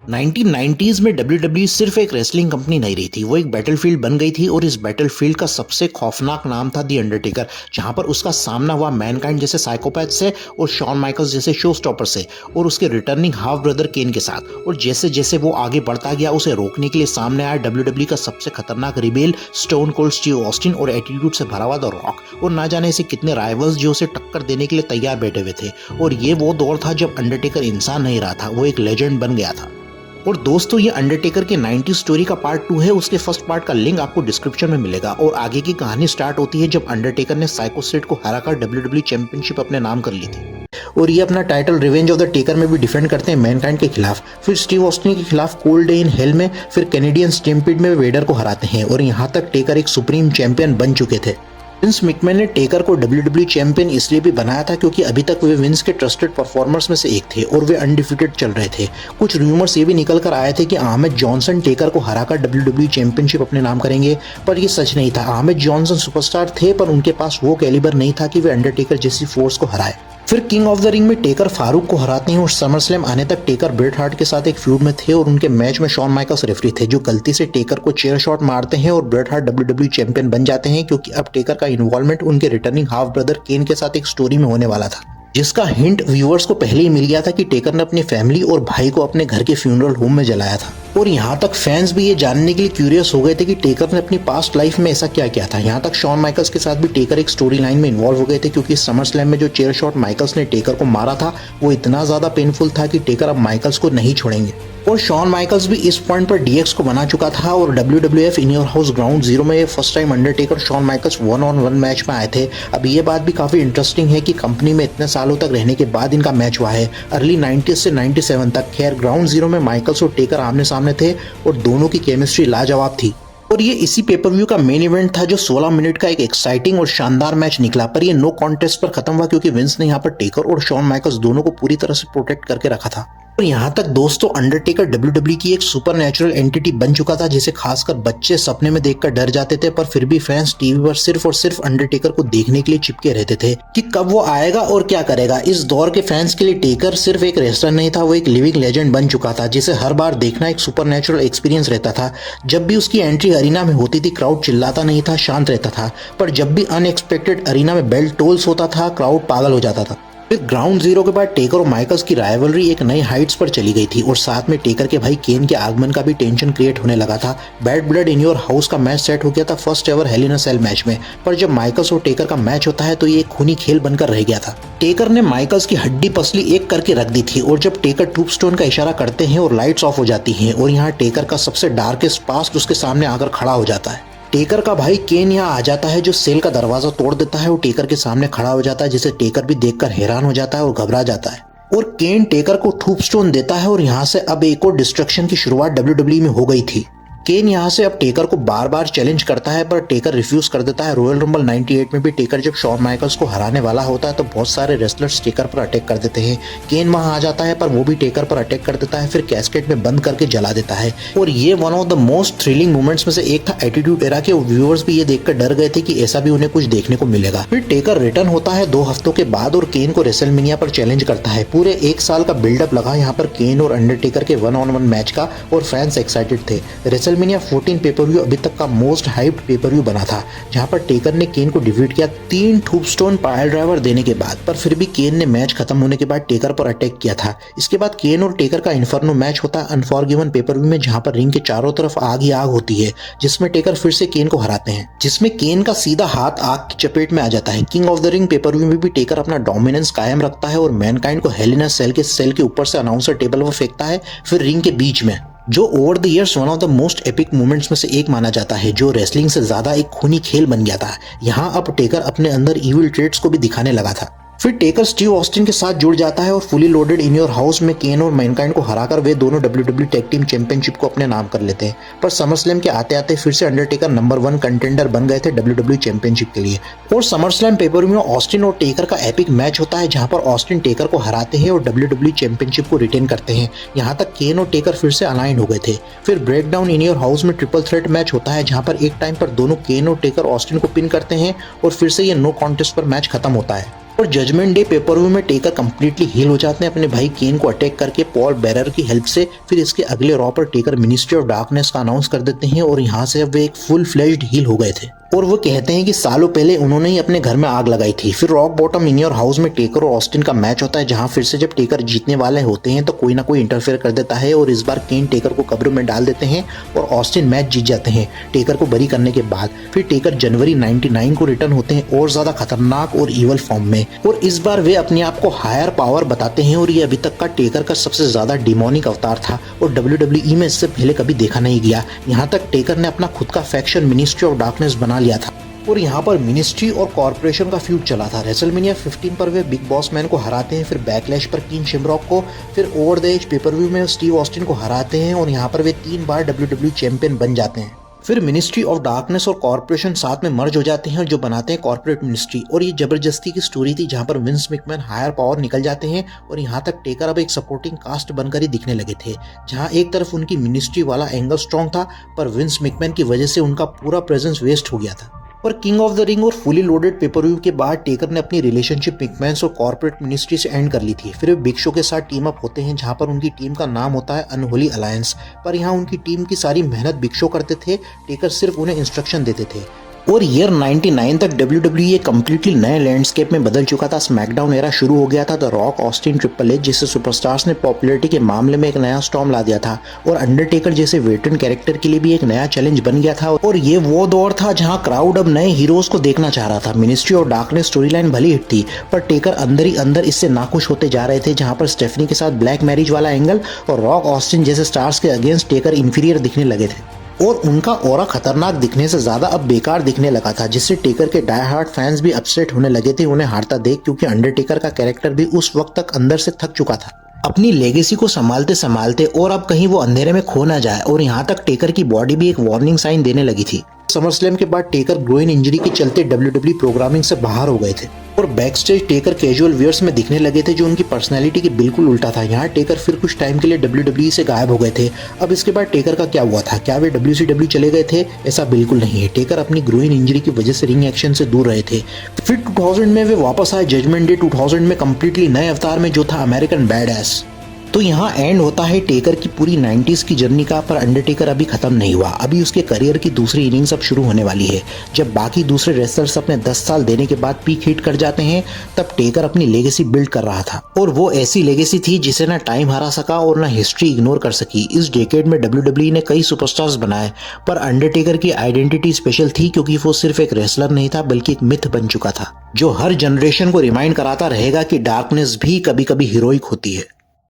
1990s में WWE सिर्फ एक रेसलिंग कंपनी नहीं रही थी, वो एक बैटलफील्ड बन गई थी और इस बैटलफील्ड का सबसे खौफनाक नाम था दी अंडरटेकर, जहां पर उसका सामना हुआ मैनकाइंड जैसे साइकोपैथ से और शॉन माइकल्स जैसे शो स्टॉपर से और उसके रिटर्निंग हाफ ब्रदर केन के साथ। और जैसे जैसे वो आगे बढ़ता गया, उसे रोकने के लिए सामने आया WWE का सबसे खतरनाक rebel stone cold Steve Austin और एटीट्यूड से भरा हुआ द रॉक, और ना जाने से कितने राइवल्स जो उसे टक्कर देने के लिए तैयार बैठे हुए थे। और ये वो दौर था जब अंडरटेकर इंसान नहीं रहा था, वो एक लेजेंड बन गया था। और दोस्तों, ये अंडरटेकर के 90 स्टोरी का पार्ट 2 है, उसके फर्स्ट पार्ट का लिंक आपको डिस्क्रिप्शन में मिलेगा। और आगे की कहानी स्टार्ट होती है जब अंडरटेकर ने साइको स्टेट को हराकर WWE चैंपियनशिप अपने नाम कर ली थी। और ये अपना title revenge of the taker में भी डिफेंड करते हैं मैनकाइंड के खिलाफ, फिर स्टीव ऑस्टिन के खिलाफ कोल्ड डे इन हेल में, फिर कैनेडियन स्टैम्पीड में वेडर को हराते हैं। और यहाँ तक टेकर एक सुप्रीम चैंपियन बन चुके थे। विंस मैकमैन ने टेकर को WWE चैंपियन इसलिए भी बनाया था क्योंकि अभी तक वे विंस के ट्रस्टेड परफॉर्मर्स में से एक थे और वे अनडिफीटेड चल रहे थे। कुछ रूमर्स ये भी निकल कर आए थे कि आहमेद जॉनसन टेकर को हराकर WWE चैंपियनशिप अपने नाम करेंगे, पर ये सच नहीं था। आहमेद जॉनसन सुपरस्टार थे, पर उनके पास वो कैलिबर नहीं था कि वे अंडरटेकर जैसी फोर्स को हराए। फिर किंग ऑफ द रिंग में टेकर फारूक को हराते हैं और समरस्लैम आने तक टेकर ब्रेट हार्ट के साथ एक फ्यूड में थे और उनके मैच में शॉन माइकल्स रेफरी थे, जो गलती से टेकर को चेयर शॉट मारते हैं और ब्रेट हार्ट WWE चैंपियन बन जाते हैं, क्योंकि अब टेकर का इन्वॉल्वमेंट उनके रिटर्निंग हाफ ब्रदर केन के साथ एक स्टोरी में होने वाला था, जिसका हिंट व्यूअर्स को पहले ही मिल गया था कि टेकर ने अपनी फैमिली और भाई को अपने घर के फ्यूनरल होम में जलाया था। और यहाँ तक फैंस भी ये जानने के लिए क्यूरियस हो गए थे कि टेकर ने अपनी पास्ट लाइफ में ऐसा क्या किया था। यहाँ तक शॉन माइकल्स के साथ भी टेकर एक स्टोरी लाइन में इन्वॉल्व हो गए थे, क्योंकि समर स्लैम में जो चेयर शॉट माइकल्स ने टेकर को मारा था वो इतना ज्यादा पेनफुल था कि टेकर अब माइकल्स को नहीं छोड़ेंगे। और शॉन माइकल्स भी इस पॉइंट पर DX को बना चुका था और WWF In Your House Ground Zero में first time Undertaker Shawn Michaels 1-on-1 match में आए थे। अब ये बात भी काफी इंटरेस्टिंग है कि कंपनी में इतने सालों तक रहने के बाद इनका मैच हुआ है, अर्ली 90s से 97 तक। खैर, ग्राउंड जीरो में माइकल्स और टेकर आमने सामने थे और दोनों की केमिस्ट्री लाजवाब थी। और ये इसी पेपर व्यू का मेन इवेंट था, जो 16 मिनट का एक एक्साइटिंग और शानदार मैच निकला। पर ये नो कॉन्टेस्ट पर खत्म हुआ क्योंकि विंस ने यहाँ पर टेकर और शॉन माइकल्स दोनों को पूरी तरह से प्रोटेक्ट करके रखा था। और यहाँ तक दोस्तों, अंडरटेकर WWE की एक सुपर नेचुरल एंटिटी बन चुका था, जिसे खासकर बच्चे सपने में देखकर डर जाते थे। पर फिर भी फैंस टीवी पर सिर्फ और सिर्फ अंडरटेकर को देखने के लिए चिपके रहते थे कि कब वो आएगा और क्या करेगा। इस दौर के फैंस के लिए टेकर सिर्फ एक रेसलर नहीं था, वो एक लिविंग लेजेंड बन चुका था, जिसे हर बार देखना एक सुपर नेचुरल एक्सपीरियंस रहता था। जब भी उसकी एंट्री अरीना में होती थी, क्राउड चिल्लाता नहीं था, शांत रहता था। पर जब भी अनएक्सपेक्टेड अरीना में बेल टोल्स होता था, क्राउड पागल हो जाता था। फिर ग्राउंड जीरो के बाद टेकर और माइकल्स की राइवलरी एक नई हाइट्स पर चली गई थी और साथ में टेकर के भाई केन के आगमन का भी टेंशन क्रिएट होने लगा था। Bad blood in Your house का मैच सेट हो गया था फर्स्ट एवर हेल इन अ सेल मैच में। पर जब माइकल्स और टेकर का मैच होता है तो ये एक खूनी खेल बनकर रह गया था। टेकर ने माइकल्स की हड्डी पसली एक करके रख दी थी और जब टेकर टूबस्टोन का इशारा करते हैं और लाइट्स ऑफ हो जाती हैं और यहाँ टेकर का सबसे डार्केस्ट पास्ट उसके सामने आकर खड़ा हो जाता है। टेकर का भाई केन यहाँ आ जाता है, जो सेल का दरवाजा तोड़ देता है और टेकर के सामने खड़ा हो जाता है, जिसे टेकर भी देखकर हैरान हो जाता है और घबरा जाता है। और केन टेकर को टूबस्टोन देता है और यहाँ से अब एक और डिस्ट्रक्शन की शुरुआत WWE में हो गई थी। केन यहाँ से अब टेकर को बार बार चैलेंज करता है, पर टेकर रिफ्यूज कर देता है। रॉयल रंबल 98 में भी टेकर जब शॉन माइकल्स को हराने वाला होता है तो बहुत सारे रेसलर्स टेकर पर अटैक कर देते हैं। केन वहां आ जाता है, पर वो भी टेकर पर अटैक कर देता है, फिर कैस्केट में बंद करके जला देता है। और ये one of the most thrilling moments में से एक था एटीट्यूड एरा के। व्यूअर्स भी ये देखकर डर गए थे कि ऐसा भी उन्हें कुछ देखने को मिलेगा। फिर टेकर रिटर्न होता है 2 हफ्तों के बाद और केन को रेसलमेनिया पर चैलेंज करता है। पूरे 1 साल का बिल्डअप लगा यहाँ पर केन और अंडरटेकर के 1-on-1 मैच का और फैंस एक्साइटेड थे। रेसलमेनिया 14 पेपर-व्यू अभी तक का मोस्ट हाइप्ड पेपर-व्यू बना था, जहां पर टेकर ने केन को डिफीट किया 3 टूबस्टोन पायल ड्राइवर देने के बाद। पर फिर भी केन ने मैच खत्म होने के बाद टेकर पर अटैक किया था। इसके बाद केन और टेकर का इन्फर्नो मैच होता है अनफॉरगिवन पेपर-व्यू में, जहां पर रिंग के चारों तरफ आग ही आग होती है, जिसमें टेकर फिर से केन को हराते हैं, जिसमें केन का सीधा हाथ आग की चपेट में आ जाता है। King of the ring paper-view में भी टेकर अपना डोमिनेंस कायम रखता है और मैनकाइंड को हेल इन अ सेल के ऊपर से अनाउंसर टेबल पर फेंकता है, फिर रिंग के बीच में, जो over the years one of the most epic moments में से एक माना जाता है, जो रेसलिंग से ज्यादा एक खूनी खेल बन गया था। यहाँ अब टेकर अपने अंदर इविल ट्रेट्स को भी दिखाने लगा था। फिर टेकर स्टीव ऑस्टिन के साथ जुड़ जाता है और fully loaded in Your house में केन और मैनकाइंड को हराकर वे दोनों WWE टैग टीम चैंपियनशिप को अपने नाम कर लेते हैं। पर समरस्लैम के आते आते फिर से अंडरटेकर नंबर 1 कंटेंडर बन गए थे WWE चैंपियनशिप के लिए। और समरस्लैम पेपर में ऑस्टिन और टेकर का एपिक मैच होता है, जहां पर ऑस्टिन टेकर को हराते हैं और WWE चैंपियनशिप को रिटेन करते हैं। यहाँ तक केन और टेकर फिर से अलाइन हो गए थे। फिर ब्रेकडाउन इन योर हाउस में ट्रिपल थ्रेट मैच होता है, जहां पर एक टाइम पर दोनों केन और टेकर ऑस्टिन को पिन करते हैं और फिर से ये नो कॉन्टेस्ट पर मैच खत्म होता है। और जजमेंट डे पेपर-व्यू में टेकर कंप्लीटली हील हो जाते हैं अपने भाई केन को अटैक करके पॉल बेरर की हेल्प से। फिर इसके अगले रॉ पर टेकर मिनिस्ट्री ऑफ डार्कनेस का अनाउंस कर देते हैं और यहाँ से अब वे एक फुल फ्लेज्ड हील हो गए थे। और वो कहते हैं कि सालों पहले उन्होंने ही अपने घर में आग लगाई थी। फिर rock bottom in Your house में टेकर और ऑस्टिन का मैच होता है, जहां फिर से जब टेकर जीतने वाले होते हैं तो कोई ना कोई इंटरफेयर कर देता है और इस बार केन टेकर को कब्र में डाल देते हैं और ऑस्टिन मैच जीत जाते हैं टेकर को बरी करने के बाद। फिर टेकर जनवरी 99 को रिटर्न होते हैं और ज्यादा खतरनाक और इवल फॉर्म में, और इस बार वे अपने आप को हायर पावर बताते हैं और ये अभी तक का टेकर का सबसे ज्यादा डिमोनिक अवतार था और WWE में इससे पहले कभी देखा नहीं गया। यहाँ तक टेकर ने अपना खुद का फैक्शन मिनिस्ट्री ऑफ डार्कनेस बना लिया था और यहाँ पर मिनिस्ट्री और कॉर्पोरेशन का फ्यूड चला था। रेसलमेनिया 15 पर वे बिग बॉस मैन को हराते हैं, फिर बैकलैश पर किंग शिमरॉक को, फिर ओवर द एज पेपर-व्यू में स्टीव ऑस्टिन को हराते हैं और यहाँ पर वे 3 बार WWE चैंपियन बन जाते हैं। फिर मिनिस्ट्री ऑफ डार्कनेस और कॉर्पोरेशन साथ में मर्ज हो जाते हैं और जो बनाते हैं कॉर्पोरेट मिनिस्ट्री। और ये जबरदस्ती की स्टोरी थी जहां पर विंस मैकमैन हायर पावर निकल जाते हैं और यहाँ तक टेकर अब एक सपोर्टिंग कास्ट बनकर ही दिखने लगे थे, जहां एक तरफ उनकी मिनिस्ट्री वाला एंगल स्ट्रॉन्ग था पर विंस मैकमैन की वजह से उनका पूरा प्रेजेंस वेस्ट हो गया था। पर किंग ऑफ द रिंग और फुली लोडेड पेपर-व्यू के बाद टेकर ने अपनी रिलेशनशिप मैकमैन्स और कॉर्पोरेट मिनिस्ट्री से एंड कर ली थी। फिर वे बिग शो के साथ टीम अप होते हैं, जहां पर उनकी टीम का नाम होता है अनहोली अलायंस। पर यहाँ उनकी टीम की सारी मेहनत बिग शो करते थे, टेकर सिर्फ उन्हें इंस्ट्रक्शन देते थे। और ईयर 99 तक WWE एक कम्प्लीटली नए लैंडस्केप में बदल चुका था। स्मैकडाउन एरा शुरू हो गया था। The rock, Austin, triple H जैसे सुपरस्टार्स ने पॉपुलैरिटी के मामले में एक नया स्टॉर्म ला दिया था और अंडरटेकर जैसे वेटरन कैरेक्टर के लिए भी एक नया चैलेंज बन गया था। और ये वो दौर था जहां क्राउड अब नए हीरोज को देखना चाह रहा था। Ministry of darkness story line भली हिट थी पर टेकर अंदर ही अंदर इससे नाखुश होते जा रहे थे, जहां पर स्टेफनी के साथ ब्लैक मैरिज वाला एंगल और रॉक, ऑस्टिन जैसे स्टार्स के अगेंस्ट टेकर इंफीरियर दिखने लगे थे और उनका ऑरा खतरनाक दिखने से ज्यादा अब बेकार दिखने लगा था, जिससे टेकर के डाई हार्ड फैंस भी अपसेट होने लगे थे उन्हें हारता देख, क्योंकि अंडरटेकर का कैरेक्टर भी उस वक्त तक अंदर से थक चुका था अपनी लेगेसी को संभालते संभालते, और अब कहीं वो अंधेरे में खो ना जाए। और यहाँ तक टेकर की बॉडी भी एक वार्निंग साइन देने लगी थी। समरस्लैम के बाद टेकर ग्रोइन इंजरी के चलते WWE प्रोग्रामिंग से बाहर हो गए थे और बैकस्टेज टेकर कैजुअल वियर्स में दिखने लगे थे, जो उनकी पर्सनैलिटी के बिल्कुल उल्टा था। यहाँ टेकर फिर कुछ टाइम के लिए WWE से गायब हो गए थे। अब इसके बाद टेकर का क्या हुआ था? क्या वे WCW चले गए थे? ऐसा बिल्कुल नहीं है। टेकर अपनी ग्रोइन इंजरी की वजह से रिंग एक्शन से दूर रहे थे। फिर 2000 में वे वापस आए जजमेंट डे 2000 में कंप्लीटली नए अवतार में, जो था अमेरिकन बैडएस। तो यहाँ एंड होता है टेकर की पूरी 90s की जर्नी का। पर अंडरटेकर अभी खत्म नहीं हुआ। अभी उसके करियर की दूसरी इनिंग्स अब शुरू होने वाली है। जब बाकी दूसरे रेसलर्स अपने 10 साल देने के बाद पीक हिट कर जाते हैं, तब टेकर अपनी लेगेसी बिल्ड कर रहा था और वो ऐसी लेगेसी थी जिसे ना टाइम हरा सका और ना हिस्ट्री इग्नोर कर सकी। इस डेकेड में WWE ने कई सुपरस्टार्स बनाए, पर अंडरटेकर की आइडेंटिटी स्पेशल थी क्योंकि वो सिर्फ एक रेसलर नहीं था बल्कि एक मिथ बन चुका था, जो हर जनरेशन को रिमाइंड कराता रहेगा कि डार्कनेस भी कभी कभी हीरोइक होती है।